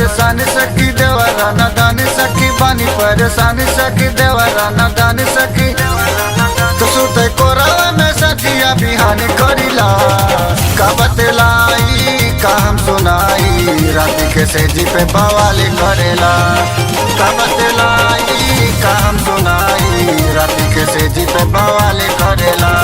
परेशान सखी देवरा न दान सखी बानी परेशान सखी देवरा न दान सखी तो सुते कोरावा में सखिया बिहान करिला का बतलाई का हम सुनाई रात के सेजी पे बवाल करेला का बतलाई का हम सुनाई रात के सेजी पे बवाल करेला।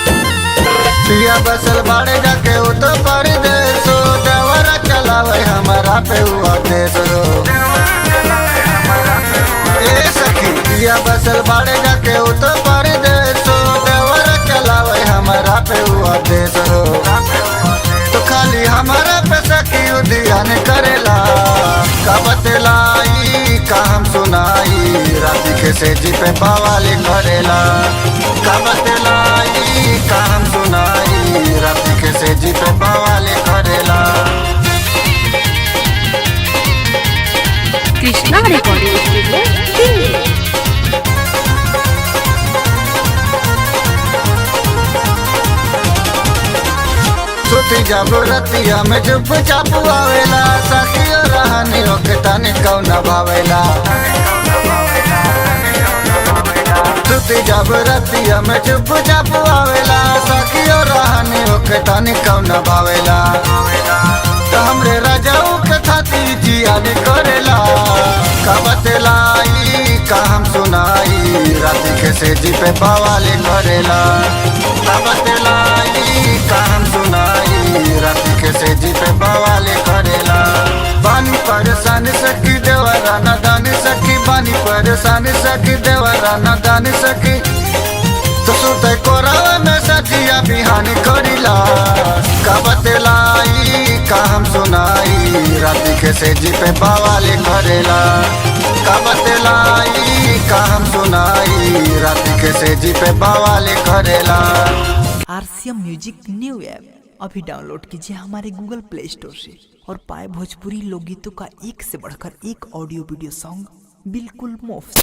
पिया बसल बाड़े जाके उ तो परदेसो देवरा चलावे हमारा पे हुआ देसो ए सखी पिया बसल बाड़े जाके उ तो परदेसो देवरा चलावे हमारा पे हुआ देसो तो खाली हमारा पे सखी ध्यान करेला का बतलाई का हम सुनाई रात के सेजी पे बवाल करेला का बतलाई का हम सुनाई रात के सेजी पे बवाल करेला। Krishna recording studio Delhi. सुती जब रतिया में चुप चाप आवेला सखियो रहनी ओके तने कौना भावेला सुती जब रतिया में चुप चाप आवेला सखियो रहनी ओके तने कौना भावेला तो हमरे राजाऊ के थाती जियान करेला का बतलाई का हम सुनाई रात के सेजी पे बवाल करेला का बतलाई का हम सुनाई रात के सेजी पे बवाल करेला। बानी परेशान सखी देवरा न दान सखी बानी परेशान सखी देवरा न दान सखी तो सुते कोरावा में सखिया बिहान करिला का बतलाई का हम सुनाई रात के सेजी पे बवाल करेला का बतलाई का हम सुनाई रात के सेजी पे बवाल करेला। RCM म्यूजिक न्यू ऐप अभी डाउनलोड कीजिए हमारे गूगल प्ले स्टोर से और पाए भोजपुरी लोकगीतों का एक से बढ़कर एक ऑडियो वीडियो सॉन्ग बिल्कुल मुफ्त।